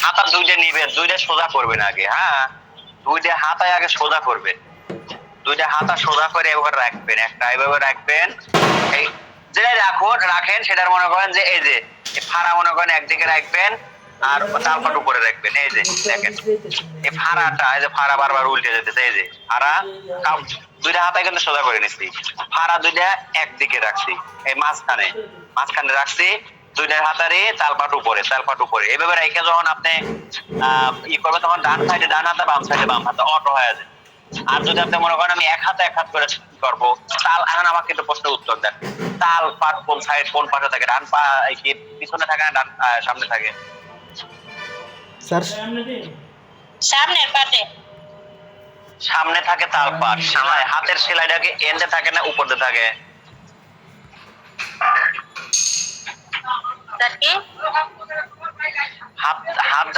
হাতা দুইটা নিবেন, দুইটা সোজা করবেন আগে। হ্যাঁ, দুইটা হাতায় আগে সোজা করবেন, দুইটা হাতা সোজা করে এভাবে রাখবেন, একটা এভাবে রাখবেন। এই যেটা রাখেন সেটার মনে করেন যে এই যে ফাড়া মনে করেন একদিকে রাখবেন আর তালপাট উপরে রাখবেন। এই যে দেখেন এই ফাড়াটা, এই যে ফাড়া বারবার উল্টে যেতেছে, এই যে ফাড়া দুইটা হাতায় কিন্তু সোজা করে নিচ্ছি, ফাড়া দুইটা একদিকে রাখছি, এই মাঝখানে রাখছি, দুইটা হাতারে তালপাট উপরে এভাবে রেখে যখন আপনি ই করবে তখন ডান সাইডে ডান হাতা, বাম সাইডে বাম হাতা অটো হয়ে যায়। আর যদি আপনি মনে করেন আমি এক হাত করে করবো তাল, এখন আমাকে একটু প্রশ্নের উত্তর দেন, তাল পাট কোন সাইড কোন পাশে থাকে? ডান পা কি পিছনে থাকে না ডান সামনে থাকে? স্যার সামনের পাটে সামনে থাকে তাল পাট। হাতের সেলাইটা কি এন্ডে থাকে না উপরে থাকে?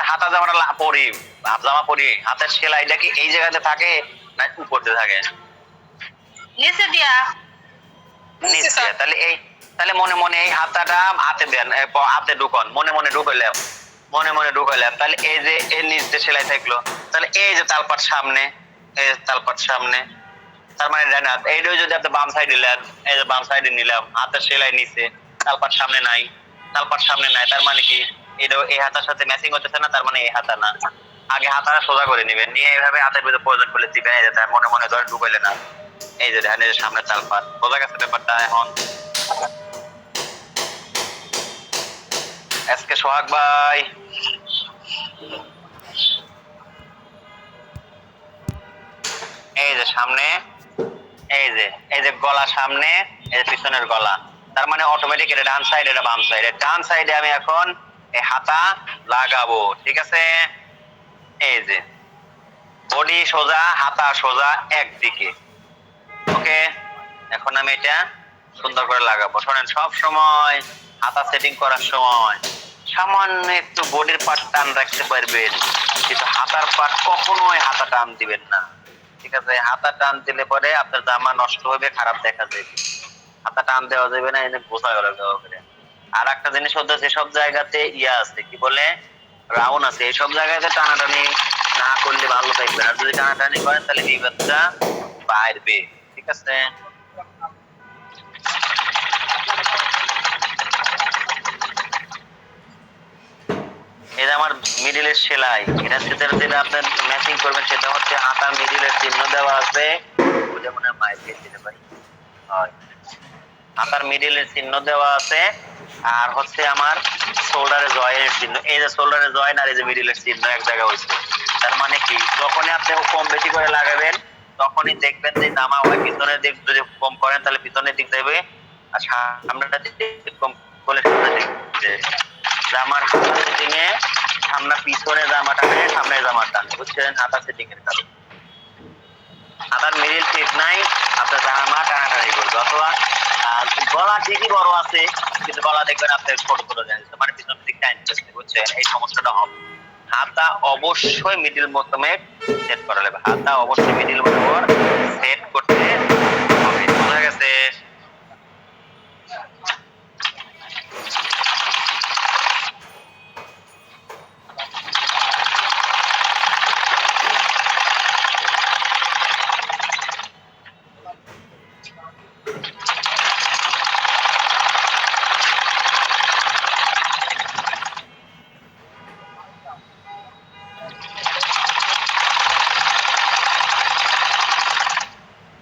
হাতা জামাটা পরি, হাত জামা পরি, হাতের সেলাইটা কি এই জায়গাতে থাকে না উপরে থাকে? নিচে দিয়া। নিচে। তাহলে মনে মনে এই হাতাটা হাতে দেন, হাতে ঢুকান, মনে মনে ঢুকাইলাম, তাহলে এই যে এর নিচে সেলাই থাকলো, তাহলে এই যে তালপাট সামনে, এই তালপাট সামনে, তার মানে ডান হাত। এইটাও যদি আপনি বাম সাইডে নিলেন, এই যে বাম সাইডে নিলাম, হাতের সেলাই নিচে, তালপাট সামনে নাই, তার মানে কি এটা এই হাতার সাথে ম্যাচিং হতেছে না, তার মানে এই হাতা না। আগে হাতাটা সোজা করে নেবেন, নিয়ে এইভাবে হাতের ভিতরে প্রয়োজন করলে দিবেন, এই যে তার মনে মনে ধরে ঢুকাইলে না, এই যে দেখেন এই যে সামনে তালপাট। বোঝা গেছে ব্যাপারটা? এখন আজকে সোহাগ ভাই এই যে সামনে, এই যে গলা সামনে, এই যে পিছনের গলা, তার মানে অটোমেটিক এটা ডান সাইড, এটা বাম সাইড। ডান সাইডে আমি এখন এই হাতা লাগাবো, ঠিক আছে? এই যে বডি সোজা, হাতা সোজা একদিকে, ওকে। এখন আমি এটা সুন্দর করে লাগাবো। শোনেন, সব সময় হাতা সেটিং করার সময় সামান্য একটু বডির পার্ট টান রাখতে পারবেন, কিন্তু হাতার পার্ট কখনোই হাতা টান দিবেন না, ঠিক আছে? হাতা টান দিলে পরে আপনার জামা নষ্ট হবে, খারাপ দেখা যাবে। হাতা টান দেওয়া যাবে না, এনে গোছা করে। আর একটা জিনিস হচ্ছে, যেসব জায়গাতে ইয়া আছে কি বলে রাউন্ড আছে, এইসব জায়গাতে টানাটানি না করলে ভালো থাকবে। আর যদি টানাটানি করেন তাহলে বিবাদটা বাড়বে, ঠিক আছে? এই যে আমার মিডিলের সেলাই, এটা যেটা আপনার ম্যাচিং করবেন সেটা হচ্ছে হাতা মিডিলের চিহ্ন দেওয়া আছে, বুঝে মনে হয় মাইক দিতে পারি, হাতার মিডিলের চিহ্ন দেওয়া আছে, আর হচ্ছে আমার শোল্ডারে জয়েন্টের চিহ্ন। এই যে শোল্ডারে জয়েন্ট আর এই যে মিডিলের চিহ্ন এক জায়গায় হয়েছে, তার মানে কি যখনই আপনি কম বেশি করে লাগাবেন তখনই দেখবেন যে জামা হয় পিছনের দিক, যদি কম করেন তাহলে পিছনের দিক যাবে, আর সামনেটা দিক কম করলে সামনের দিক যাবে। জামার হাতা সেটিং এ সামনে পিছনে জামা টানে, সামনে জামা টানে, বুঝছেন? হাতা সেটিং এর কারণে হাতার মিডিল ঠিক নাই, আপনার জামা টানাটানি করবে। অথবা গলা ঠিকই বড় আছে, কিন্তু গলা দেখবেন আপনার ছোট ছোট যাচ্ছে, মানে পিছনের দিক টানতেছে, বুঝছেন? এই সমস্যাটা হবে। হাতা অবশ্যই মিডিল মধ্যমে সেট করা লাগবে, হাতা অবশ্যই মিডিল বরাবর সেট করতে হবে। বোঝা গেছে?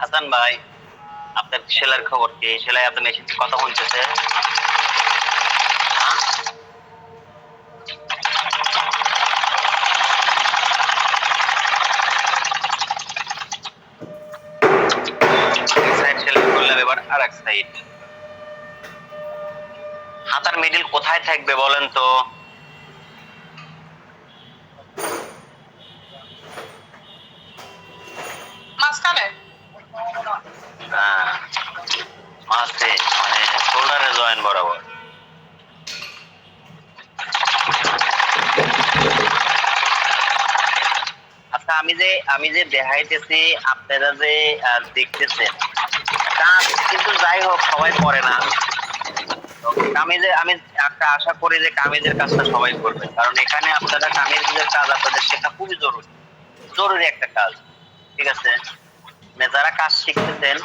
হাসান ভাই, আপনার সেলাইয়ের খবর কি? সেলাই আপনার মেশিন কথা বলতেছে? হাতার মিডিল কোথায় থাকবে বলেন তো? মাঝখানে। মাঝে, মানে শোল্ডারে জয়েন বরাবর। আচ্ছা, আমি যে দেখাইতেছি আপনারা যে দেখতেছেন, কাজ কিন্তু যাই হোক সবাই করে না, কামিজে আমি একটা আশা করি যে কামিজের কাজটা সবাই করবে, কারণ এখানে আপনারা কামিজের কাজ আপনাদের শেখা খুবই জরুরি, জরুরি একটা কাজ। ঠিক আছে, মানে যারা কাজ শিখতেছেন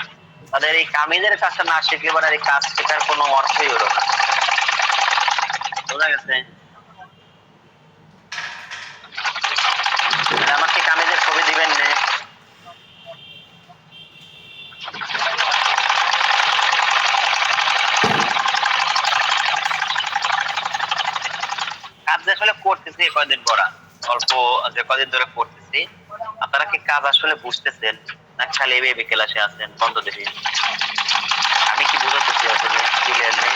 তাদের এই কামিজের কাজটা না শিখলে পরে এই কাজ শেখার কোনো অর্থই হলো না। বোঝা গেছে? আমাকে কামিজের ছবি দিবেন না? কাজ যে আসলে করতেছি কয়দিন পরা, অল্প যে কদিন ধরে করতেছি, আপনারা কি কাজ আসলে বুঝতেছেন না খালি এভাবে ক্লাসে আছেন? বন্ধ দেখি আমি কি বুঝাতেছি আসলে ক্লিয়ারলি?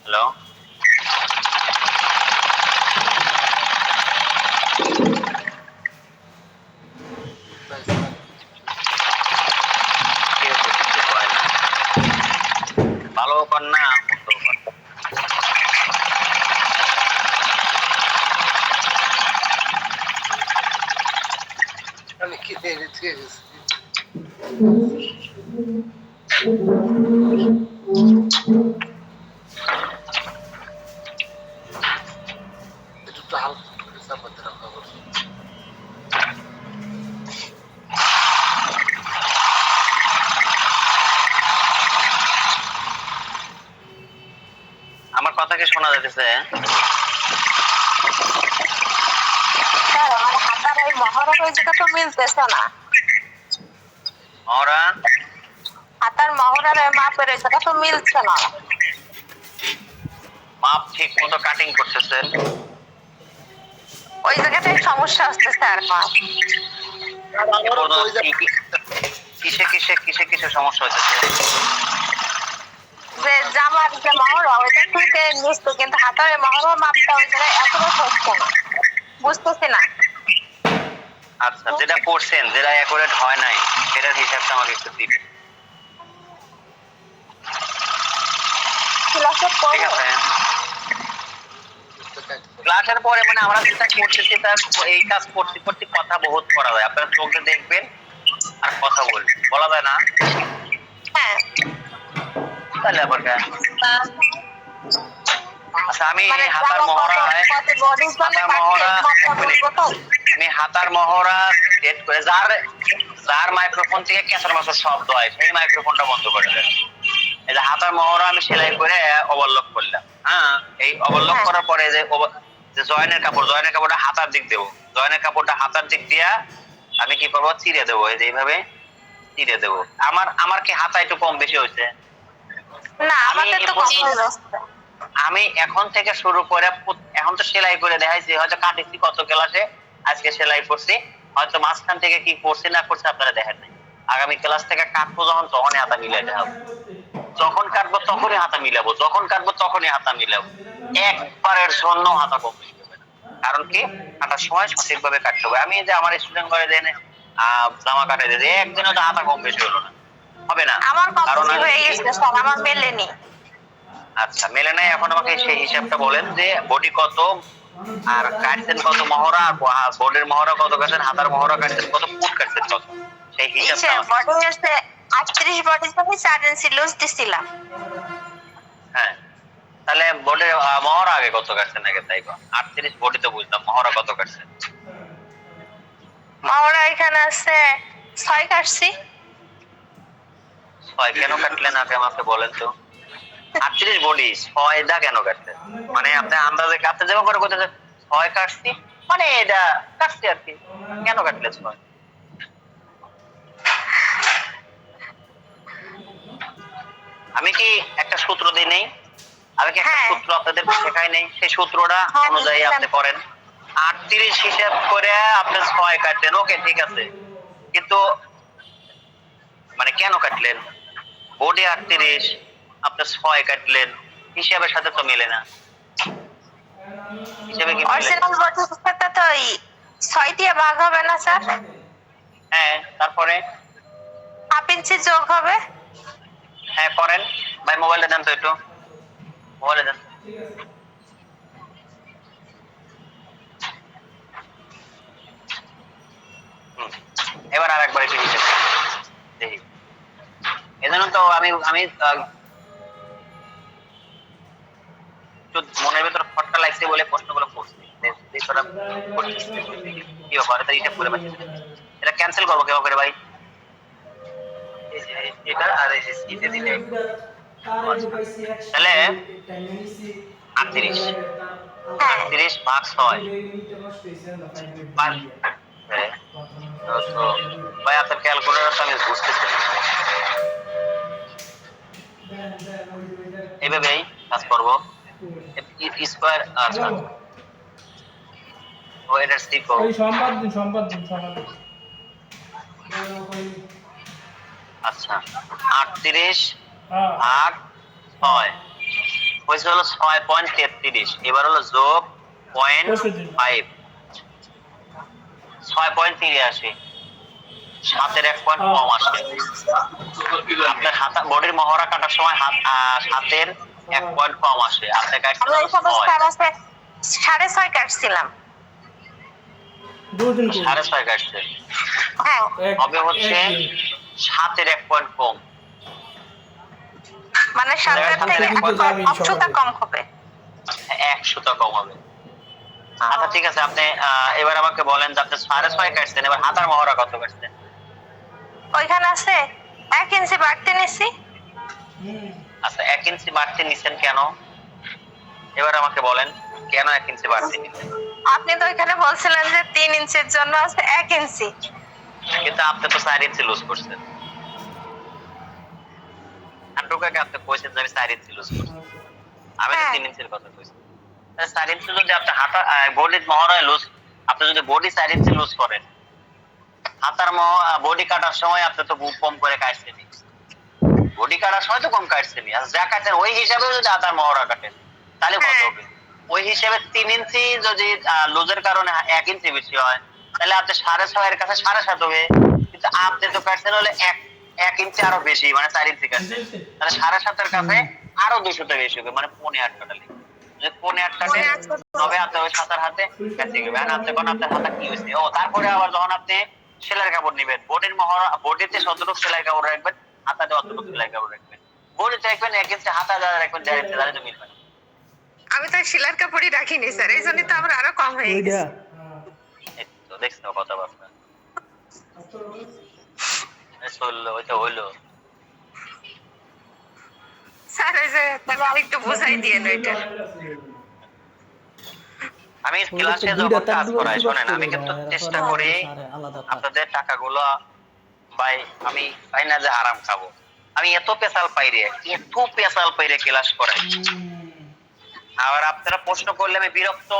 হ্যালো, ভালো কর না মন্দ কর। আমি কি দেরি থেকে গেছি একটু হালকা করে চাপাতে রাখা বলছি। আমার কথা কি শোনা যাচ্ছে? স্যার আমার হাতার এই মহড়ার ওই জায়গা তো মিলতেছে না। ওরা হাতার মহড়ার ওই মাপের ওই জায়গা তো মিলছে না। মাপ ঠিক মতো কাটিং করতেছেন? ওই জায়গাটাই সমস্যা হচ্ছে স্যার আমার। কিসে কিসে কিসে কিসে সমস্যা হচ্ছে? যে জামার যে মহড়া ওইটা থেকে নিচ্ছে, কিন্তু হাতার ওই মহড়ার মাপটা ওই জায়গায় এতটা হচ্ছে না, বুঝতেছি না। আচ্ছা, যেটা করছেন যেটা অ্যাকুরেট হয় নাই সেটার হিসাবটা আমাকে একটু দিবেন। ক্লাসে ঠিক পড়ে আছে, ক্লাসের পরে মানে আমরা যেটা করতেছি তার এই কাজ করতে করতে কথা বহুত করা যায়, আপনারা চোখে দেখবেন আর কথা বলবেন, বলা যায় না? হ্যাঁ তাহলে আবার কেন? আচ্ছা, আমি মানে হাতার জামা মহড়া কত বডি জন্য হাতার মহড়া কাটতে এক মিনিট। বলবো তো। আমি হাতার মহড়া সেট করে যার যার মাইক্রোফোন থেকে ক্যাঁচার মাছের শব্দ হয় সেই মাইক্রোফোনটা বন্ধ করে দেন। এই যে হাতার মহড়া আমি সেলাই করে ওভারলক করলাম। হ্যাঁ, এই ওভারলক করার পরে যে জয়েনের কাপড়টা হাতার দিক দেবো, জয়েনের কাপড়টা হাতার দিক দিয়া আমি কি করবো, চিড়ে দেবো। এই যে এইভাবে চিড়ে দেবো। আমার আমার কি হাতা একটু কম বেশি হয়েছে? না আমাদের তো কম হয়ে যাচ্ছে। আমি এখন থেকে শুরু করে এখন তো সেলাই করে দেখাইছি, হয়তো কাটিছি কত ক্লাসে, আজকে সেলাই করছি, হয়তো মাঝখান থেকে কি করছি না করছি আপনারা দেখেন নাই। আগামী ক্লাস থেকে কাটবো যখন তখনই হাতা মিলাই দেখাবো, যখন কাটবো তখনই হাতা মিলাবো, যখন কাটবো তখনই হাতা মিলাবো। একবারের জন্য হাতা কম বেশি হবে না। কারণ কি, কাটার সময় সঠিকভাবে কাটতে হবে। আমি যে আমার স্টুডেন্ট করে দেন জামা কাটাই দিয়ে একদিনও তো হাতা কম বেশি হলো না, হবে না। আমার কম কারণ বেশি হয়ে গেছে স্যার, আমার মেলেনি। আচ্ছা, মেলে নাই। এখন আমাকে সেই হিসাবটা বলেন যে বডি কত আর কাটছেন কত মহড়া, আর বডির মহড়া কত কাটছেন, হাতার মহড়া কাটছেন কত, ফুট কাটছেন কত, সেই হিসাবটা আমাকে। বডি হচ্ছে 38 বডি আমি 4 ইঞ্চি লুজ দিছিলাম। হ্যাঁ, তাহলে বডির মহড়া আগে কত কাটছেন আগে তাই কর। 38 বডি তো বুঝলাম, মহড়া কত কাটছেন? মহড়া এখানে আছে 6 কাটছি। 6 কেন কাটলেন আগে আমাকে বলেন তো? 38 বডি 6 দা কেন কাটলেন? মানে আপনি আন্দাজে কাটতে যাবো করে কইতেছেন 6 কাটছি, মানে এটা কাটছি আর কি, কেন কাটলেন 6? আমি কি একটা সূত্র দিই নেই? আমি কি একটা সূত্র আপনাদের শেখাই নেই? সেই সূত্রটা অনুযায়ী আপনি করেন। 38 হিসাব করে আপনি 6 কাটলেন, ওকে ঠিক আছে, কিন্তু মানে কেন কাটলেন? বডি 38 আপনি 6 কাটলেন, হিসাবের সাথে তো মেলে না। হিসাবে কি মেলে? অরিজিনাল বডির সাথে তো 6 দিয়ে ভাগ হবে না স্যার? হ্যাঁ, তারপরে 1/2 ইঞ্চি যোগ হবে। হ্যাঁ করেন। ভাই মোবাইলটা দেন তো একটু, মোবাইলে দেন। এবার আরেকবার একটু হিসেব দেখি। এজন্য তো আমি আমি মনের ভেতর ফটকা লাগছে বলে প্রশ্নগুলো করছি কি ব্যাপার এটা হিসাব করে পাচ্ছি এটা ক্যান্সেল করবো কেউ করে ভাই এটা আর এটা দিলে তাহলে 38 হ্যাঁ 38 ভাগ 6 তো ভাই আপনার ক্যালকুলেটর আমি বুঝতেছি না। এইভাবেই কাজ করবো স্কোয়ার আচ্ছা ও এটা শিখো আচ্ছা 38 ভাগ 6 হয়েছে হলো 6.33 এবার হলো যোগ 0.5 6.83 সাতের 1 পয়েন্ট কম আসে আপনার হাত বডির মহড়া কাটার সময় হাতের 1 পয়েন্ট কম আসে আপনি আমরা এই সমস্ত আছে 6.5 কাটছিলাম 6.5 কাটছে হ্যাঁ হবে হচ্ছে 7-এর 1 পয়েন্ট কম মানে 7 থেকে 100টা কম হবে 100টা কম হবে আচ্ছা ঠিক আছে আপনি এবার আমাকে বলেন যে আপনি 6.5 কাটছেন এবার হাতার মহড়া কত কাটছেন ওইখানে আছে 1 ইঞ্চি বাড়তে নিছি আচ্ছা 1 ইঞ্চি বাড়তে নিছেন কেন এবার আমাকে বলেন কেন 1 ইঞ্চি বাড়তে নিছেন আপনি তো ওইখানে বলছিলেন যে 3 ইঞ্চির জন্য আছে 1 ইঞ্চি কিন্তু আপনি তো 4 ইঞ্চি লুজ করছেন আন্টুকাকে আপনি কইছেন যে আমি 4 ইঞ্চি লুজ করছি আমি তো 3 ইঞ্চির কথা কইছি 4 ইঞ্চি যদি আপনি হাতা বডির মহড়ায় লুজ আপনি যদি বডি 4 ইঞ্চি লুজ করেন হাতার বডি কাটার সময় আপনি তো কম করে কাটছেন বডি কাটার সময় তো কম কাটছেন আর যা কাটেন ওই হিসাবে যদি হাতার মহড়া কাটেন তাহলে কত হবে ওই হিসাবে 3 ইঞ্চি যদি লুজের কারণে 1 ইঞ্চি বেশি হয় তাহলে আপনি 6.5 এর কাছে 7.5 হবে কিন্তু আপনি তো কাটছেন হলে 1 ইঞ্চি আরো বেশি মানে 4 ইঞ্চি কাটছেন তাহলে 7.5 এর কাছে আরো 200টা বেশি হবে মানে 0.8 কাটা লিখবে যে 0.8 কাটে তবে আপনি ওই সাতার হাতে কাটতে গেবে আর আপনি কোন আপনার হাতে কি হইছে ও তারপরে আবার যখন আপনি সেলাই কাপড় নেবেন বডির মহড়া বডিতে যতটুকু সেলাই কাপড় রাখবেন হাতাতে অতটুকু সেলাই কাপড় রাখবেন বডিতে রাখবেন 1 ইঞ্চি হাতা যা রাখবেন যা ইচ্ছা তাহলে তো মিলবে না আমি তো সেলার কাপড়ই রাখিনি স্যার এইজন্যই তো আমার আরো কম হয়ে গেছে এই তো দেখছো কথাবার্তা চললো ওইটা হইলো স্যার এই যে তাহলে আরেকটু বুঝাই দিয়ে এটা আমি ক্লাসে যখন কাজ করাই শোনেন আমি কিন্তু চেষ্টা করি আপনাদের টাকাগুলো ভাই আমি পাই না যে আরাম খাবো আমি এত পেশাল পাইরে ক্লাস করাই আবার আপনারা প্রশ্ন করলে আমি বিরক্ত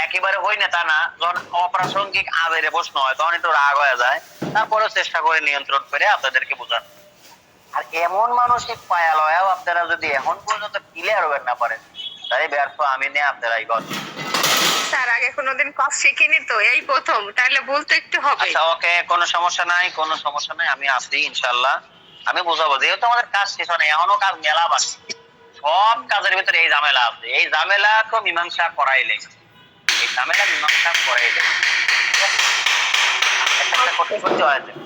একেবারে হই না তা না যখন অপ্রাসঙ্গিক আবেরে প্রশ্ন হয় তখন একটু রাগ হয়ে যায় তারপরেও চেষ্টা করে নিয়ন্ত্রণ করে আপনাদেরকে বোঝান আর এমন মানসিক পায়ালয়াও আপনারা যদি এখন পর্যন্ত ক্লিয়ার হবেন না পারেন তাহলে ব্যর্থ আমি নিয়ে আপনারাই গল্প স্যার আগে কোনোদিন কাজ শিখিনি তো এই প্রথম তাহলে বলতে একটু হবে আচ্ছা ওকে কোনো সমস্যা নাই আমি আসি ইনশাআল্লাহ আমি বোঝাবো যেহেতু আমাদের কাজ শেষ হয় না এখনো কাজ মেলা বাকি সব কাজের ভিতরে এই ঝামেলা আছে এই ঝামেলা তো মীমাংসা করাইলে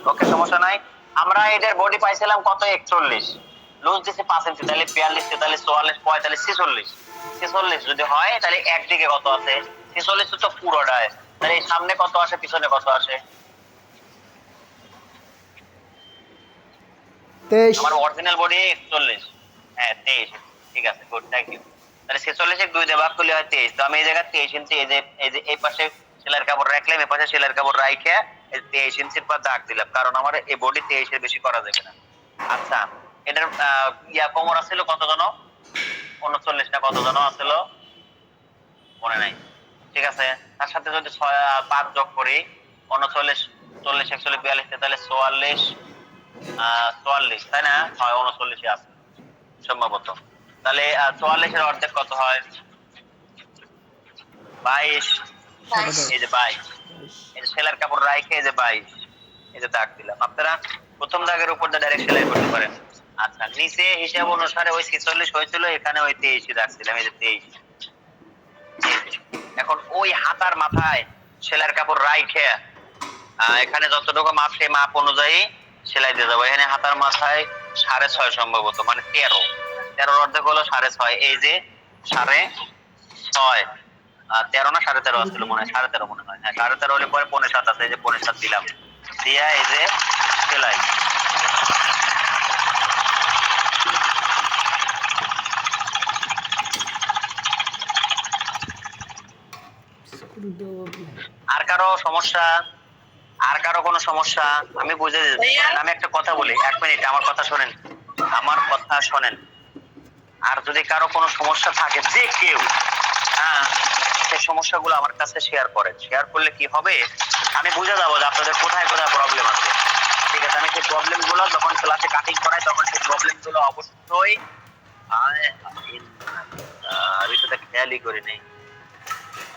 ওকে সমস্যা নাই আমরা এটার বডি পাইছিলাম কত 41 লুজ দিছি 5 ইঞ্চি তাহলে 42 তাহলে 44 45 46 যদি হয় তাহলে একদিকে কত আছে 46 তো পুরোটায় তাহলে এই সামনে কত আসে পিছনে কত আসে 23 আমার অরিজিনাল বডি 41 হ্যাঁ 23 ঠিক আছে গুড থ্যাংক ইউ তাহলে 46 এর 2 দিয়ে ভাগ করলে হয় 23 তো আমি এই জায়গা 23 ইঞ্চি এই যে এই পাশে সেলার কাপড় রাখলাম এই পাশে সেলার কাপড় রাইখে 23 ইঞ্চির পর দাগ দিলাম কারণ আমার এই বডি 23 এর বেশি করা যাবে না আচ্ছা এটার কোমর আছিল কত জন 39 না কত জন আছিল মনে নাই ঠিক আছে তার সাথে যদি 5 যোগ করি 39 40 41 42 তাহলে 44 তাই না হয় 39 আছে সম্ভবত তাহলে 44 এর অর্ধেক কত হয় 22 এই যে 22 এই সেলার কাপড় রাইখে এই যে 22 এই যে দাগ দিলাম আপনারা প্রথম দাগের উপর দিয়ে ডাইরেক্ট সেলাই করতে পারেন আচ্ছা নিচে হিসাব অনুসারে ওই 46 হয়েছিল এখানে ওই 23 রাখছিলাম এই যে 23 এখন ওই হাতার মাথায় সেলার কাপড় রাইখে এখানে যতটুকু মাপ সেই মাপ অনুযায়ী সেলাই দিয়ে যাবো এখানে হাতার মাথায় 6.5 সম্ভবত, মানে 13 অর্ধেক হলো 6.5, এই যে 6.5, 13 না 13.5 আসছিল মনে হয়, 13.5 মনে হয়, হ্যাঁ 13.5 হলে পরে 7.5 আছে, এই যে 7.5 দিলাম, দিয়া এই যে সেলাই। আর কারো সমস্যা? আর কারো কোনো সমস্যা? আমি বুঝে দিচ্ছি। আমি একটা কথা বলি, 1 মিনিট আমার কথা শোনেন, আমার কথা শোনেন। আর যদি কারো কোনো সমস্যা থাকে, যে কেউ, হ্যাঁ, সেই সমস্যাগুলো আমার কাছে শেয়ার করেন। শেয়ার করলে কি হবে, আমি বুঝে যাবো যে আপনাদের কোথায় কোথায় প্রবলেম আছে। ঠিক আছে, আমি সেই প্রবলেমগুলো যখন ক্লাসে কাটিং করাই তখন সেই প্রবলেমগুলো অবশ্যই আমি তো খেয়ালই করি নাই।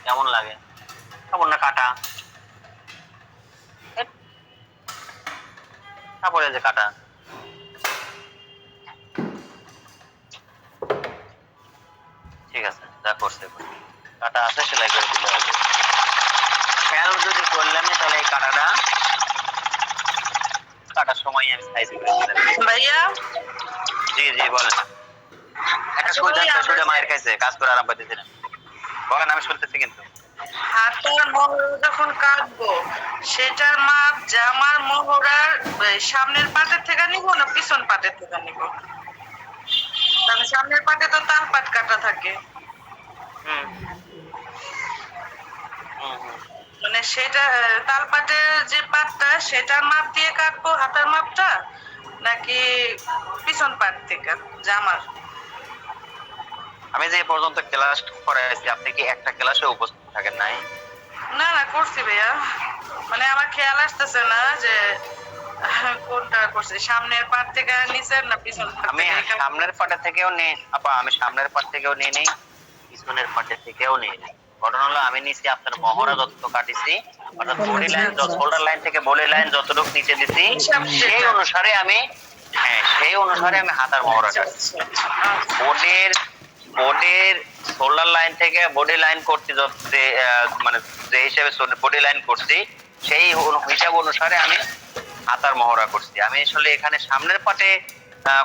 কেমন লাগে? কেমন না কাটা? তারপরে যে কাটা, ঠিক আছে, যা করছে কাটা আছে, সেলাই করে দিলে হবে। খেয়াল যদি করলাম তাহলে এই কাটাটা কাটার সময় আমি সাইজ করে দিলাম। ভাইয়া, জি জি বলেন। একটা সুইটা মায়ের খাইছে, কাজ করে আরাম পাইতেছি না। বলেন, আমি শুনতেছি কিন্তু। হাতের মোহর যখন কাটবো সেটার মাপ জামার মোহরার সামনের পাটের থেকে নিব না পিছন পাটের থেকে নিব? কারণ সামনের পাটে তো তাল পাট কাটা থাকে, হুম হুম হুম। মানে সেটা তাল পাটের যে পাটটা সেটার মাপ দিয়ে কাটবো হাতের মাপটা, নাকি পিছন পাট থেকে জামার? আমি যে এ পর্যন্ত ক্লাস করাইছি, আপনি কি একটা ক্লাসে উপস্থিত থাকেন নাই? না না, করছি ভাইয়া, মানে আমার খেয়াল আসতেছে না যে কোনটা করছি, সামনের পাট থেকে নিচের না পিছন পাট আমি থেকে। সামনের পাটে থেকেও নেই আপা, আমি সামনের পাট থেকেও নিয়ে নেই, পিছনের পাটে থেকেও নিয়ে নেই। ঘটনা হলো, আমি নিচে আপনার মহড়া যতটুকু কাটিছি, অর্থাৎ বডি লাইন, শোল্ডার লাইন থেকে বডি লাইন যতটুকু নিচে দিছি, সেই অনুসারে আমি, হ্যাঁ সেই অনুসারে আমি হাতার মহড়া কাটছি। বডির শোল্ডার লাইন থেকে বডি লাইন করছি, মানে যে হিসেবে বডি লাইন করছি, সেই হিসাব অনুসারে আমি হাতার মহড়া করছি। আমি আসলে এখানে সামনের পাটে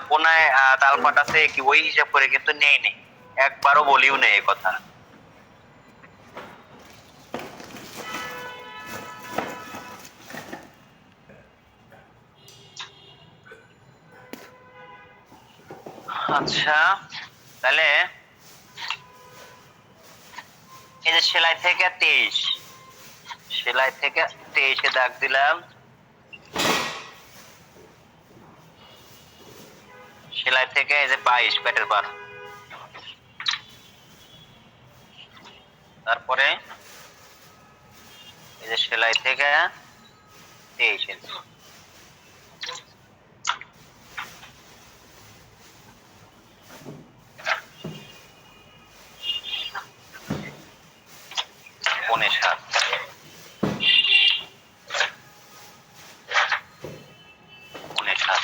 কোনায় তাল পাট আছে কি ওই হিসাব করে কিন্তু নেই, একবারও বলিও নেই এই কথা। আচ্ছা, তাহলে এই যে সেলাই থেকে 23, সেলাই থেকে 23-এ দাগ দিলাম, সেলাই থেকে এই যে 22 পেটের পার, তারপরে এই যে সেলাই থেকে 23 ইঞ্চি, পৌনে 7, পৌনে 7।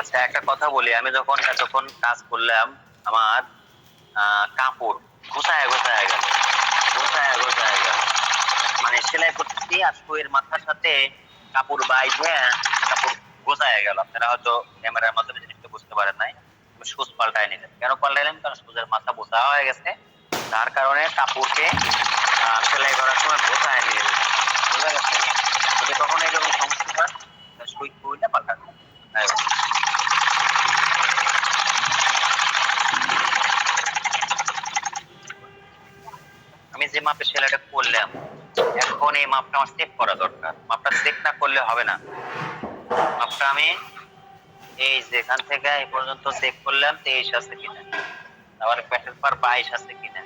আচ্ছা, একটা কথা বলি, আমি যখন এতক্ষণ কাজ করলাম, আমার কাপড় গোছায় গোছায় গেল, গোছায় গোছায় গেল, মানে সেলাই করতেছি আর শোয়ের মাথার সাথে কাপড় বাইধে কাপড় গোছায় গেল। আপনারা হয়তো ক্যামেরার মাধ্যমে জিনিসটা বুঝতে পারেন নাই। আমি সুচ পাল্টাই নিলাম। কেন পাল্টাইলাম? কারণ সুচের মাথা বোঝা হয়ে গেছে, তার কারণে কাপড়কে সেলাই করার সময় গোছায় নিয়ে যেতে, বুঝা গেছে? যদি কখনো এরকম সমস্যা হয়, সুই খুইলে পাল্টানো। আমি যে মাপে সেলাইটা করলাম, এখন এই মাপটা আমার চেক করা দরকার। মাপটা চেক না করলে হবে না। মাপটা আমি এই যে এখান থেকে এই পর্যন্ত চেক করলাম 23 আছে কিনা, আবার পেটের পর 22 আছে কিনা,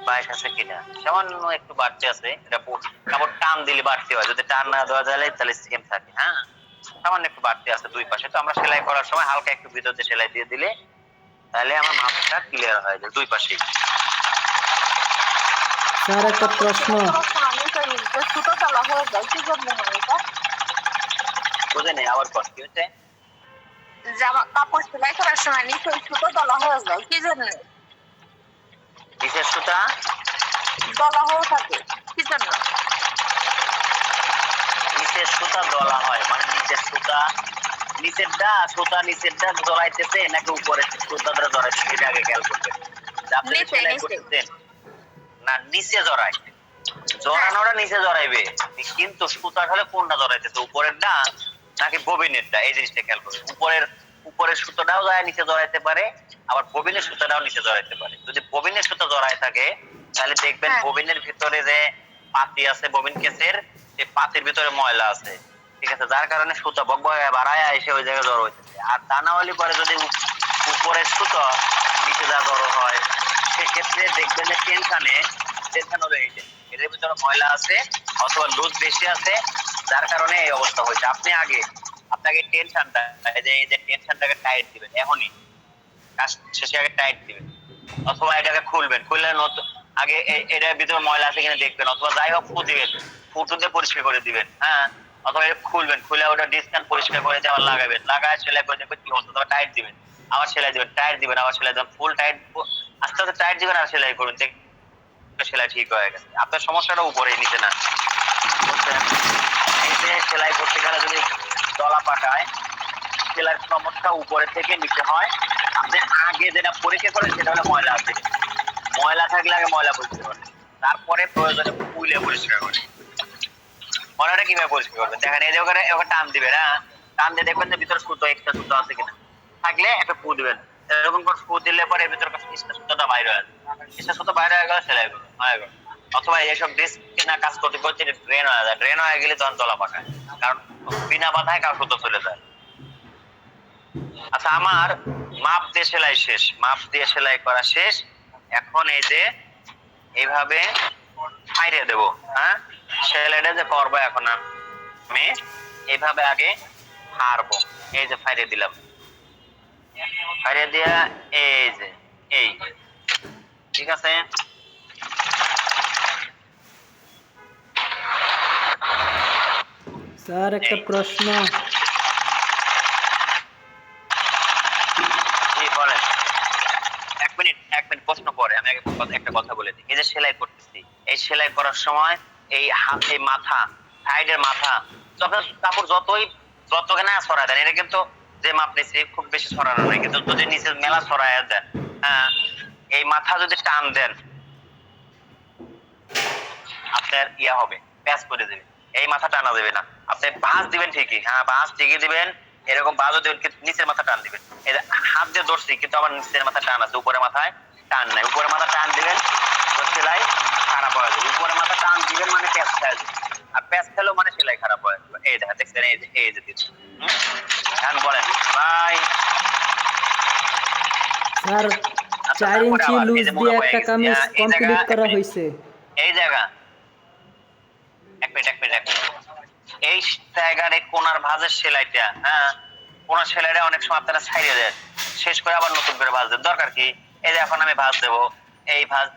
22 আছে কিনা, সামান্য একটু বাড়তি আছে, এটা কাপড় টান দিলে বাড়তি হয়, যদি টান না দেওয়া যায় তাহলে সেম থাকে। হ্যাঁ, সামান্য একটু বাড়তি আছে দুই পাশে, তো আমরা সেলাই করার সময় হালকা একটু ভিতর দিয়ে সেলাই দিয়ে দিলে তাহলে আমার মাপটা ক্লিয়ার হয়ে যায় দুই পাশেই। স্যার একটা প্রশ্ন, ছোট তলা হয়ে যায়, কি জন্য হয় এটা? বুঝে নেই, আবার কষ্ট কি হচ্ছে? জামা কাপড় সেলাই করার সময় নিচে ছোট তলা হয়ে যায়, কি জন্য? নিচে নিচের সুতা দলা হয়ে থাকে কি জন্য? নিচের সুতা দলা হয় মানে নিচেরটা জড়াইতেছে নাকি উপরে সুতাটা জড়াইতেছে এটা আগে খেয়াল করবেন। আপনি নিচে, সেলাই নিচে। করতেছেন না নিচে জড়ায়, জড়ানোটা নিচে জড়াইবে কিন্তু সুতা হলে কোনটা জড়াইতেছে উপরেরটা নাকি ববিনেরটা এই জিনিসটা খেয়াল করবেন। উপরের সুতাটাও যায় নিচে জড়াইতে পারে, আবার ববিনের সুতাটাও নিচে জড়াইতে পারে। যদি ববিনের সুতা জড়ায় থাকে তাহলে দেখবেন হ্যাঁ। ববিনের ভিতরে যে পাতি আছে ববিন কেসের, সেই পাতির ভিতরে ময়লা আছে, ঠিক আছে, যার কারণে সুতা বকবকায় বাড়ায় এসে ওই জায়গায় জড়ো হইতেছে। আর দানাওয়ালি পরে যদি উপরের সুতা নিচে যা জড়ো হয় সেক্ষেত্রে দেখবেন যে টেনশন হবে এই যে এদের ভিতরে ময়লা আছে অথবা লুজ বেশি আছে, যার কারণে এই অবস্থা হয়েছে। আপনাকে টেনশনটাকে টাইট দিবেন এখনই, কাজ শেষে আগে টাইট দিবেন অথবা এটাকে খুললে নতুন আগে এটার ভিতরে ময়লা আছে কিনা দেখবেন, অথবা যাই হোক ফুটো দিয়ে পরিষ্কার করে দিবেন। হ্যাঁ, অথবা এটা খুলে ওটা ডিসকাউন্ট পরিষ্কার করে আবার লাগায় সেলাই করে দেখবেন কি হচ্ছে, তবে টাইট দিবেন আবার সেলাই দিবেন, টাইট দিবেন আবার সেলাই দিবেন, ফুল টাইট আস্তে আস্তে টাইট দিবেন আর সেলাই করুন, সেলাই ঠিক হয়ে গেছে। আপনার সমস্যাটা উপরে নিচে না, বুঝছেন? এই যে সেলাই করতে গেলে যদি দলা পাকায় সেলাইয়ের সমস্যা উপরে থেকে নিচে হয়। আপনি আগে যেটা পরিষ্কার করেন সেটা হলো ময়লা থাকলে আগে ময়লা পরিষ্কার করেন, তারপরে প্রয়োজনে খুলে পরিষ্কার করেন। ময়লাটা কিভাবে পরিষ্কার করবেন দেখেন, এই যে ওখানে টান দিবেন, হ্যাঁ টান দিয়ে দেখবেন যে ভিতরে এক্সট্রা সুতো আছে কিনা, থাকলে একটা ফু দিবেন, এরকম করে ফু দিলে পরে এর ভিতরে এক্সট্রা সুতোটা বাইরে হয়, এক্সট্রা সুতো বাইরে হয়ে গেলে সেলাই করুন হয়ে গেল। অথবা এইসব ড্রেস কেনা কাজ করতে করতে ড্রেন হয়ে যায়, ড্রেন হয়ে গেলে তখন দলা পাকায়, কারণ বিনা বাধায় কারো সুতো চলে যায়। আচ্ছা, আমার মাপ দিয়ে সেলাই করা শেষ। এখন এই যে এইভাবে ফাইরে দেব, হ্যাঁ সেলাইটা যে করবো এখন আমি এইভাবে আগে হারবো, এই যে ফাইরে দিলাম, ফাইরে দিয়া এই যে এই ঠিক আছে। স্যার একটা প্রশ্ন, বলেন। এক মিনিট প্রশ্ন পরে আমি একটা কথা বলে দিই। এই যে সেলাই করতেছি, এই সেলাই করার সময় এই মাথা সাইডের মাথা যখন কাপড় যতখানে ছড়ায় দেন, এটা কিন্তু যে মাপ নিচ্ছি খুব বেশি ছড়ানো নাই, কিন্তু যদি নিচে মেলা ছড়ায় দেন, হ্যাঁ এই মাথা যদি টান দেন আপনার হবে প্যাচ করে দেবে, এই মাথা টানা দেবে না। আপনি বাঁশ দিবেন ঠিকই, হ্যাঁ বাঁশ ঠিকই দিবেন, এরকম বাঁশও দিবেন কিন্তু নিচের মাথা টান দিবেন। এই হাত দিয়ে ধরছি কিন্তু আমার নিচের মাথা টান আছে, উপরে মাথায় টান নাই। উপরে মাথা টান দিবেন তো সেলাই খারাপ হয়ে যাবে, উপরে মাথা টান দিবেন মানে প্যাচ খেয়ে যাবে, আর প্যাচ খেলেও মানে সেলাই খারাপ হয়ে যাবে। এই দেখা দেখছেন, এই যে দিচ্ছি। এখন বলেন ভাই। স্যার 4 ইঞ্চি লুজ দিয়ে একটা কামিজ কমপ্লিট করা হয়েছে। এই জায়গা এক মিনিট এই জায়গার এই কোনার ভাঁজের সেলাইটা, হ্যাঁ কোনার সেলাইটা অনেক সময় আপনারা ছাইড়ে দেন, শেষ করে আবার নতুন করে ভাঁজ দেন, দরকার কি? এই যে এখন আমি ভাঁজ দেবো, এই ভাঁজ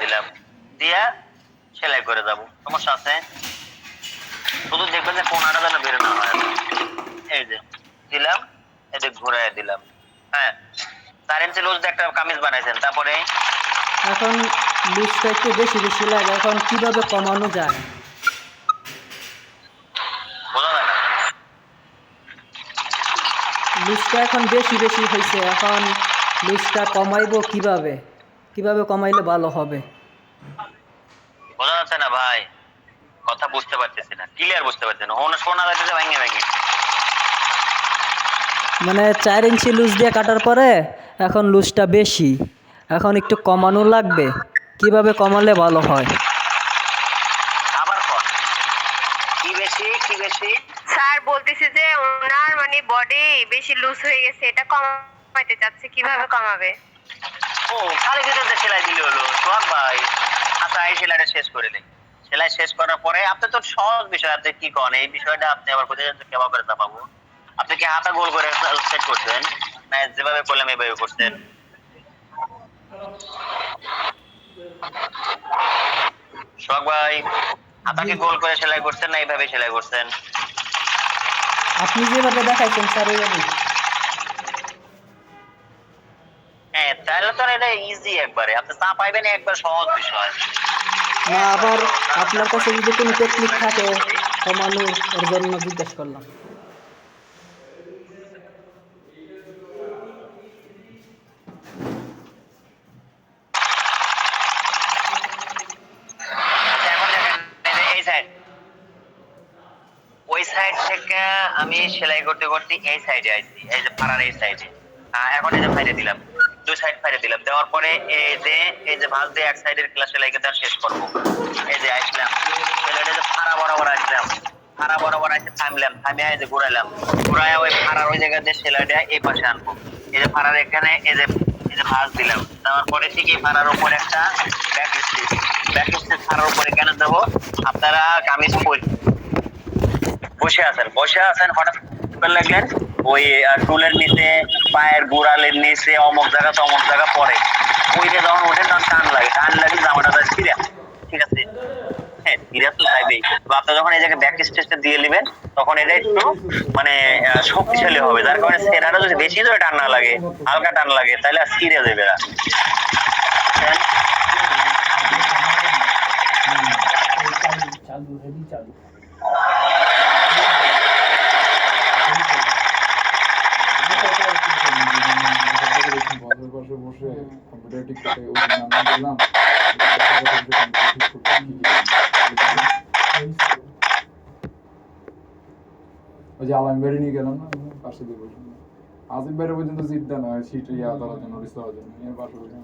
দিলাম দিয়া সেলাই করে যাবো, সমস্যা আছে? শুধু দেখবেন যে কোনাটা যেন বের না হয়। এই যে দিলাম, এই যে ঘুরাই দিলাম, হ্যাঁ 4 ইঞ্চি লুজ দিয়ে একটা কামিজ বানাইছেন, তারপরে এখন লুজটা একটু বেশি লাগে, এখন কিভাবে কমানো যায়? বোঝা যায় না। লুজটা এখন বেশি হয়েছে, এখন লুজটা কমাইবো কিভাবে কমাইলে ভালো হবে? বোঝা যাচ্ছে না ভাই, কথা বুঝতে পারতেছি না, ক্লিয়ার বুঝতে পারছি না, শোনা যাচ্ছে ভেঙে। মানে 4 ইঞ্চি লুজ দিয়ে কাটার পরে এখন লুজটা বেশি, এখন একটু কমানো লাগবে, কিভাবে কমালে ভালো হয়? আবার কর, কি বেশি? স্যার বলতেছে যে ওনার মানে বডি বেশি লুজ হয়ে গেছে, এটা কমাইতে চাচ্ছে, কিভাবে কমাবে? ও খালি ভিতরে সেলাই দিলে হলো সোহাগ ভাই। আচ্ছা এই সেলাইটা শেষ করে দিই, সেলাই শেষ করার পরে আপনি তো সহজ বিষয়, আপনি কি করেন এই বিষয়টা আপনি আবার কোথায় কেমন করে চাপাবো? আপনি কি হাতা গোল করে সেট করছেন না যেভাবে করলাম এভাবে করছেন? সোহাগ ভাই হাতাকে গোল করে সেলাই করছেন না এইভাবে সেলাই করছেন? আপনি যেভাবে দেখাইছেন স্যার ওইভাবে। হ্যাঁ তাহলে তো এটা ইজি, একবারে আপনি চা পাইবেন, একবার সহজ বিষয়। না আবার আপনার কাছে যদি কোনো টেকনিক থাকে কমানোর, এর জন্য জিজ্ঞেস করলাম। আচ্ছা, এখন দেখেন এই সাইড, ওই সাইড থেকে আমি সেলাই করতে করতে এই সাইডে আইছি, এই যে পাড়ার এই সাইডে। এখন এই যে ফাইরে দিলাম, দুই সাইড ফাইরে দিলাম, দেওয়ার পরে এই যে ভাঁজ দিয়ে এক সাইডের ক্লাস সেলাই করে শেষ করবো। এই যে আসলাম, সেলাইটা যে ফাড়া বরাবর আসলাম, ফাড়া বরাবর আসে থামলাম, থামিয়ে এই যে ঘুরাইলাম, ঘুরাইয়া ওই ফাড়ার ওই জায়গা দিয়ে সেলাইটা এই পাশে আনবো। এই যে ফাড়ার এখানে এই যে ভাঁজ দিলাম, দেওয়ার পরে ঠিক এই ফাড়ার উপর একটা ব্যাক স্টিচ, ব্যাক স্টিচ ফাড়ার উপরে কেন দেবো? আপনারা কামিজ বসে আছেন হঠাৎ লাগলেন ওই টুলের নিচে, পায়ের গোড়ালের নিচে অমুক জায়গা তো অমুক জায়গা পরে, ওইটা যখন ওঠেন তখন টান লাগে জামাটা যায় ছিঁড়া, ঠিক আছে? হ্যাঁ, ছিঁড়া তো যাইবেই। তো আপনি যখন এই জায়গায় ব্যাক স্টেজটা দিয়ে নেবেন তখন এটা একটু মানে শক্তিশালী হবে, যার কারণে সেরাটা যদি বেশি জোরে টান না লাগে, হালকা টান লাগে, তাহলে আর ছিঁড়ে যাবে না। বসে বসে কম্পিউটার ঠিক করে ওই নাম দিলাম, ওই যে আলাম বেড়ে নিয়ে গেলাম না পাশে দিয়ে বসে, আজিম বাইরে পর্যন্ত জিদ্দা না সিট ইয়া ধরার জন্য, রিস হওয়ার জন্য এর পাশে বসে।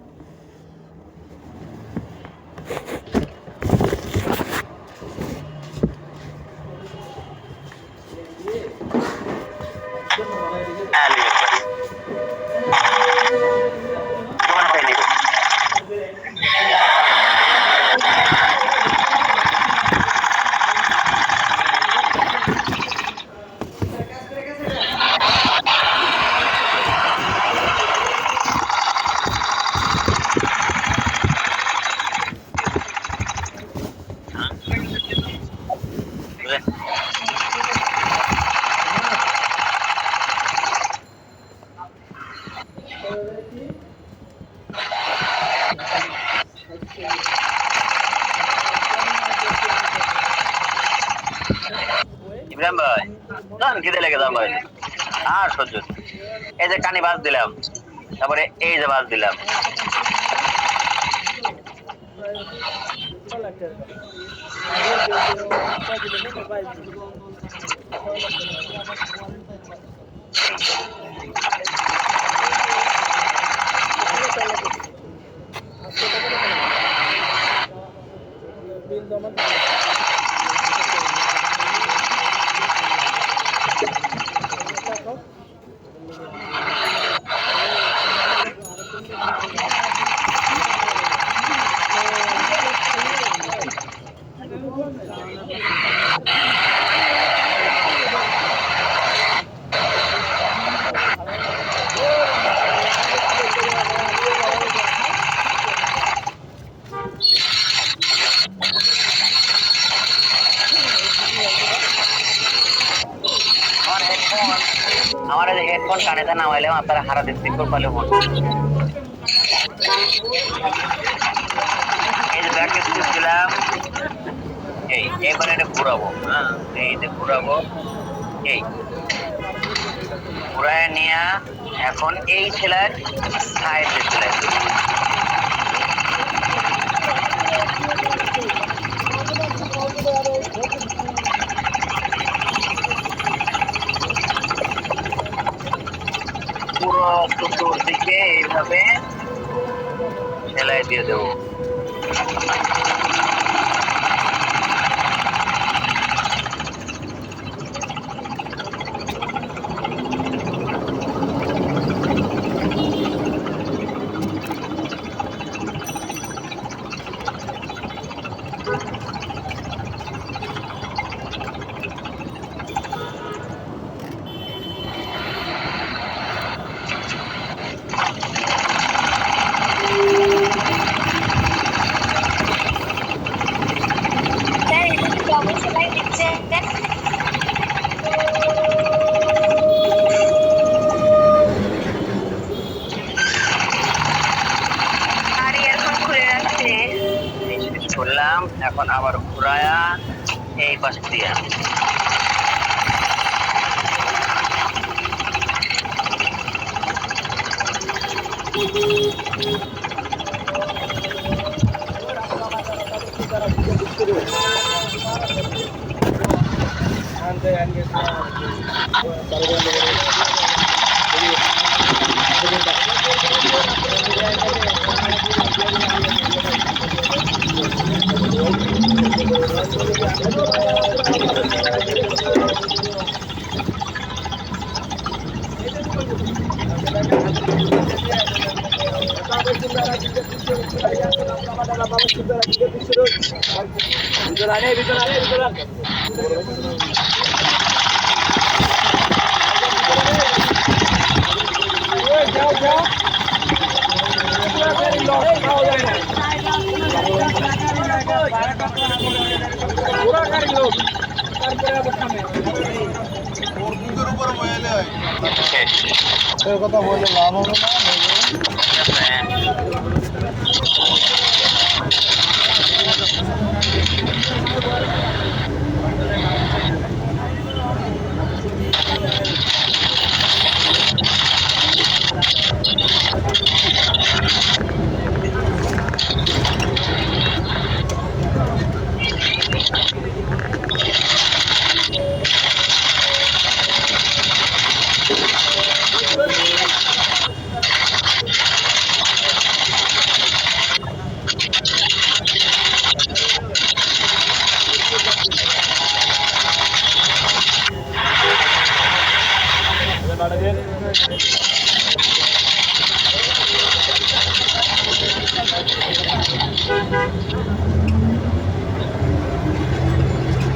ইব্রাহিম ভাই, দাম খিদে লেগে দাম ভাই, আর সহ্য। এই যে কানি বাজ দিলাম, তারপরে এই যে বাজ দিলাম, আমার এই হেডফোন কানেতে নামাইলাম, আপনারা হারা দিচ্ছি পালে মন। এই যে ব্যাক স্টিচ দিলাম, এবার এটা ঘুরাবো, হ্যাঁ এই যে ঘুরাবো, এই ঘুরায় নিয়ে এখন এই সেলাই সাইডে সেলাই পুরো চতুর্দিকে এইভাবে সেলাই দিয়ে দেবো। ঘুরায়া এই পাশ দিয়ে শেষ। কথা বলে লাভ হবে না। ঠিক আছে।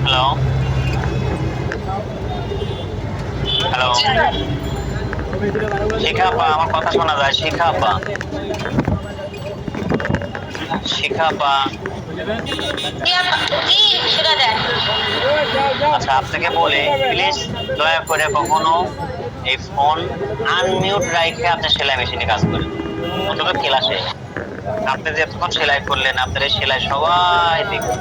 হ্যালো হ্যালো শিখা আপা, আমার কথা শোনা যায়? শিখা আপা, শিখা আপা, জি শোনা যায়। আচ্ছা আপনাকে বলি প্লিজ দয়া করে কখনো এই ফোন আনমিউট রাখে আপনি সেলাই মেশিনে কাজ করেন, অথবা ক্লাসে। আপনি যে এতক্ষণ সেলাই করলেন, আপনার এই সেলাই সবাই দেখবে,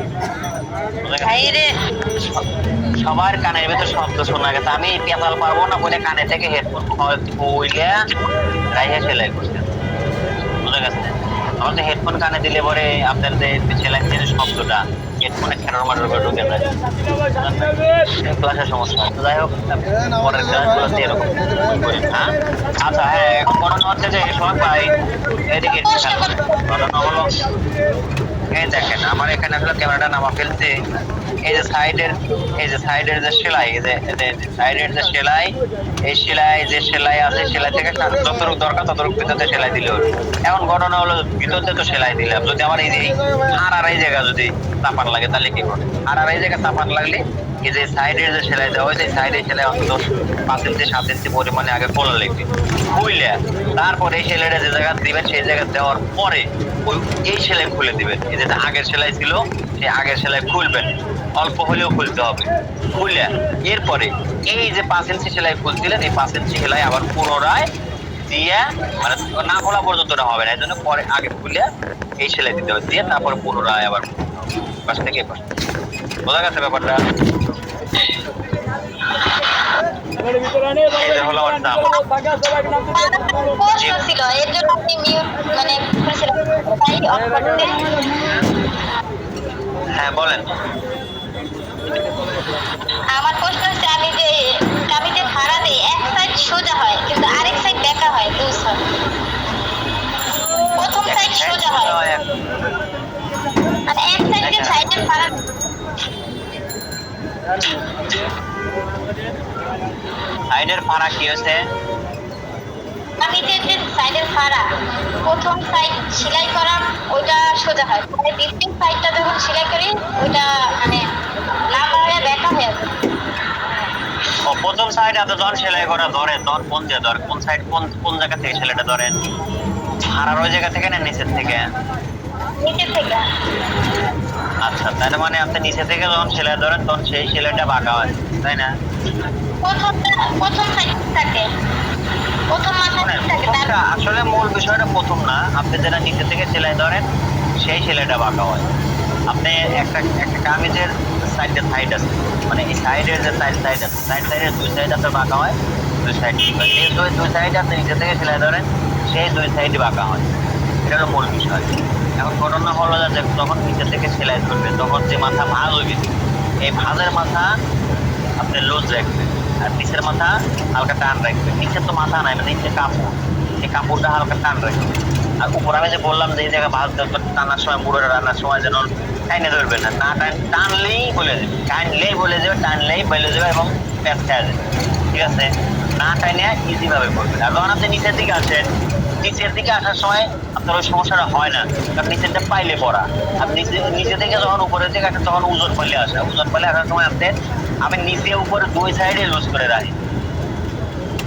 সবার কানের ভিতর শব্দ শোনা গেছে। আমি পেঁচাল পারবো না বলে কানে থেকে হেডফোন বইলে রাইহে সেলাই করছেন, বুঝা গেছে? আমার তো হেডফোন কানে দিলে পরে আপনার যে সেলাই মেশিনের শব্দটা হেডফোনে খেরোর মারের উপরে ঢুকে যায়, ক্লাসের সমস্যা। তো যাই হোক, পরের ক্লাসগুলোতে এরকম করেন। হ্যাঁ আচ্ছা, হ্যাঁ এখন ঘটনা হচ্ছে যে সোহাগ ভাই এদিকে ঘটনা হলো, এই দেখেন আমার এখানে আসলে ক্যামেরাটা নামা ফেলছে, এই যে সাইডের যে সেলাই, এই যে সাইডের যে সেলাই, এই সেলাই যে সেলাই আছে, সেলাই থেকে যতটুকু দরকার ততটুকু ভিতরে সেলাই দিলে হলো। এখন ঘটনা হলো ভিতরতে তো সেলাই দিলাম, যদি আমার এই আর এই জায়গা যদি চাপান লাগে তাহলে কি করে? আর এই জায়গা চাপান লাগলে এই যে সাইডের যে সেলাই দেওয়া হয়েছে, সাইডের সেলাই অন্তত 5 ইঞ্চি 7 ইঞ্চি পরিমাণে আগে খোলা লাগবে, খুইলে তারপরে এই সেলাইটা যে জায়গা দিবেন সেই জায়গা দেওয়ার পরে ওই এই সেলাই খুলে দিবেন। এই যেটা আগের সেলাই ছিল সেই আগের সেলাই খুলবেন, অল্প হলেও খুলতে হবে। খুলে এরপরে এই যে 5 ইঞ্চি সেলাই খুলছিলেন, এই 5 ইঞ্চি সেলাই আবার পুনরায় দিয়ে, মানে না খোলা পর্যন্ত হবে না, এই জন্য পরে আগে খুলে এই সেলাই দিতে হবে, দিয়ে তারপরে পুনরায় আবার পাশ থেকে পাশ। বোঝা গেছে ব্যাপারটা? এটা হলো আমার দাম। প্রশ্ন ছিল এর জন্য আপনি মিউট মানে করেছিলেন, তাই অফ করতে। হ্যাঁ বলেন। আমার প্রশ্ন হচ্ছে আমি যে ভাড়া দিই এক সাইড সোজা হয় কিন্তু আরেক সাইড বেঁকা হয়, বুঝছো? প্রথম সাইড সোজা হয় মানে এক সাইড যে সাইডের ভাড়া সাইডের ফাড়া কি হয়েছে? আমি যে সাইডের ফাড়া প্রথম সাইড সেলাই করা ওইটা সোজা হয়, মানে দ্বিতীয় সাইডটা যখন সেলাই করি ওইটা মানে লাম্বা হয়ে বেঁকা হয়ে যায়। প্রথম সাইড এত যখন সেলাই করা ধরে তখন কোন দিয়ে ধরে, কোন সাইড কোন জায়গা থেকে সেলাইটা ধরেন? আর ওই জায়গা থেকে না নিচের থেকে? নিচের থেকে। আচ্ছা, তার মানে আপনি নিচে থেকে যখন সেলাই ধরেন তখন সেই সেলাইটা বাঁকা হয়, তাই না? প্রথম সাইড থাকে, প্রথম মাথায় থাকে। আসলে মূল বিষয়টা প্রথম না, আপনি যেটা নিচে থেকে সেলাই ধরেন সেই সেলাইটা বাঁকা হয়। আপনি একটা একটা কামিজের সাইডে সাইড আছে, মানে এই সাইডের যে সাইডের সাইডের দুই সাইড আপনার বাঁকা হয়, দুই সাইড ঠিক হয়। এই দুই সাইড আপনি নিচে থেকে সেলাই ধরেন, সেই দুই সাইডই বাঁকা হয়। এটা হলো মূল বিষয়। এখন ঘটনা হলো যে যখন নিচে থেকে সেলাই ধরবে তখন যে মাথা ভাঁজ হয়ে গেছে, এই ভাঁজের মাথা আপনি লুজ রাখবেন আর নিচের মাথা হালকা টান রাখবেন। নিচে তো মাথা নাই, মানে নিচে কাপড়, এই কাপড়টা হালকা টান রাখবেন। আর উপর আমি যে বললাম যে এই জায়গায় ভাঁজ টানার সময়, মুড়ে রান্নার সময় যেন টাইনে ধরবেন না, না টানলেই বলে যাবে, টানলেই বলে যাবে, টানলেই বলে যাবে এবং প্যাঁচ খেয়ে যাবে। ঠিক আছে, না টাইনে ইজি ভাবে করবেন। আর যখন আপনি নিচের দিকে আসেন, নিচের দিকে আসার সময় আপনার ওই সমস্যাটা হয় না, কারণ নিচেরটা পাইলে পড়া। আর নিচে থেকে যখন উপরের দিকে আসে তখন ওজন পাইলে আসে, ওজন পাইলে আসার সময় আমি নিচে উপরে দুই সাইডে লুজ করে রাখি,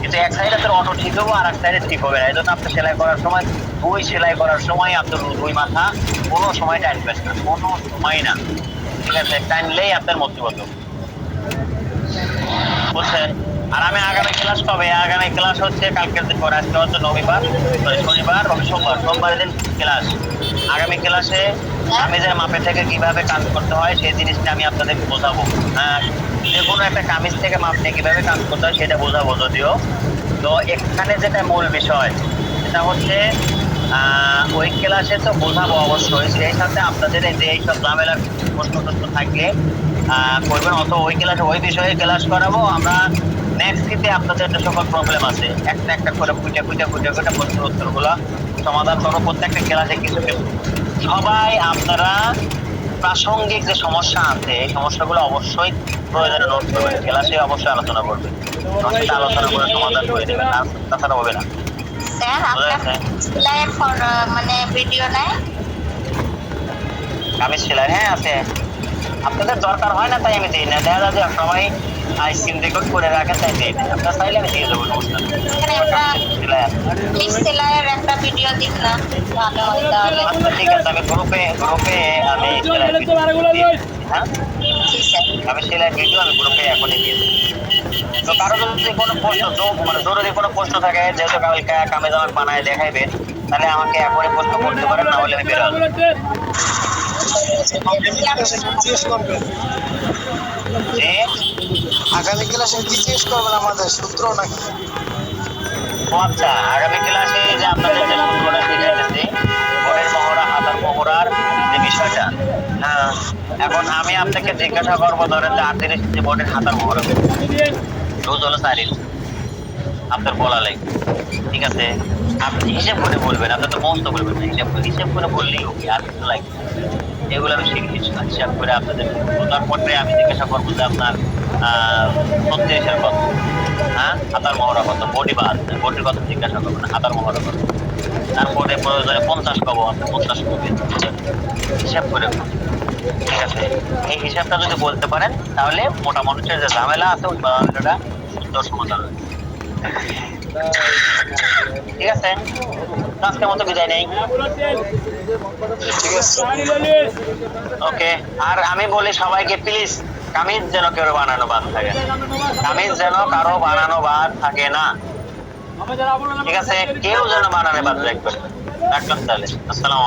কিন্তু এক সাইড আপনার অটো ঠিক হবো আর এক সাইডে ঠিক হবে না। এই জন্য আপনি সেলাই করার সময় সেলাই করার সময় আপনার দুই মাথা কোনো সময় টাইনবেন না, কোনো সময় না। ঠিক আছে, টাইনলেই আপনার মুসিবত বুঝছেন। আর আমি আগামী ক্লাস কবে? আগামী ক্লাস হচ্ছে কালকের দিন পর, আজকে হচ্ছে শনিবার, রবি সোমবার দিন ক্লাস। আগামী ক্লাসে কামিজের মাপে থেকে কিভাবে কাজ করতে হয় সেই জিনিসটা আমি আপনাদেরকে বোঝাবো। যে কোনো একটা কামিজ থেকে মাপ নিয়ে কিভাবে কাজ করতে হয় সেটা বোঝাবো যদিও। তো এখানে যেটা মূল বিষয় সেটা হচ্ছে ওই ক্লাসে তো বোঝাবো অবশ্যই, সেই সাথে আপনাদের যে এইসব ঝামেলার প্রশ্ন থাকলে করবেন, অত ওই ক্লাসে ওই বিষয়ে ক্লাস করাবো আমরা। নেক্সট শীতে আপনাদের যে সকল প্রবলেম আছে একটা একটা করে খুঁটে প্রশ্ন উত্তরগুলো সমাধান করবো প্রত্যেকটা ক্লাসে কিছু কিছু। সবাই আপনারা প্রাসঙ্গিক যে সমস্যা আছে এই সমস্যাগুলো অবশ্যই প্রয়োজনে নোট করবেন, ক্লাসে অবশ্যই আলোচনা করবেন, আলোচনা করে সমাধান করে দেবেন, তাছাড়া হবে না। স্যার আপনার সেলাইয়ের মানে ভিডিও নেয়? কামিজ সেলাই হ্যাঁ আছে, আপনাদের দরকার হয় না তাই আমি দিই না, দেখা যায় যে সবাই স্ক্রিন রেকর্ড করে রাখেন তাই দিই না, আপনার চাইলে আমি দিয়ে দেবো। এখানে একটা সেলাইয়ের একটা ভিডিও দিন না, ভালো হয় তাহলে। আচ্ছা ঠিক আছে, আমি গ্রুপে আমি হ্যাঁ আমি সেলাই ভিডিও আমি গ্রুপে এখনই দিয়ে দেবো। তো কারো যদি কোনো প্রশ্ন মানে জরুরি কোনো প্রশ্ন থাকে, যেহেতু কামিজ আমার বানায় দেখাইবেন, তাহলে আমাকে এখনই প্রশ্ন করতে পারেন, না হলে আমি বেরোবো। জিজ্ঞেস করবেন জি আগামী ক্লাসে জিজ্ঞেস করবেন আমাদের সূত্র নাকি? ও আচ্ছা, আগামী ক্লাসে যে আপনাদের যে সূত্রটা শিখাইতেছি বোর্ডের মহড়া, হাতার মহড়ার যে বিষয়টা, হ্যাঁ এখন আমি আপনাকে জিজ্ঞাসা করবো, ধরেন যে 38 ইঞ্চি বোর্ডের হাতার মহড়া রোজ হলো 4 ইঞ্চি আপনার বলা লাগবে। ঠিক আছে, আপনি হিসেব করে বলবেন, আপনি তো মস্ত বলবেন না, হিসেব করে বললেই ওকে, আর কিছু লাগবে। এগুলো আমি শিখেছি হিসাব করে আপনাদের। তারপরে আমি জিজ্ঞাসা করবো যে আপনার 36-এর কত, হ্যাঁ হাতার মহড়া কত, বডির কত জিজ্ঞাসা করবো না, হাতার মহড়া কত। তারপরে প্রয়োজনে 50 কবো, আপনি 50 করবেন হিসাব করে। ঠিক আছে, এই হিসাবটা যদি বলতে পারেন তাহলে মোটামুটি যে ঝামেলা আছে ওই ঝামেলাটা সুন্দর সমাধান হবে। ঠিক আছে, আজকের মতো বিদায় নেই। ঠিক আছে, ওকে। আর আমি বলি সবাইকে প্লিজ কামিজ যেন কেউ বানানো বাদ থাকে, কামিজ যেন কারো বানানো বাদ থাকে না। ঠিক আছে, কেউ যেন বানানো বাদ রাখবে। রাখলাম তাহলে, আসসালামু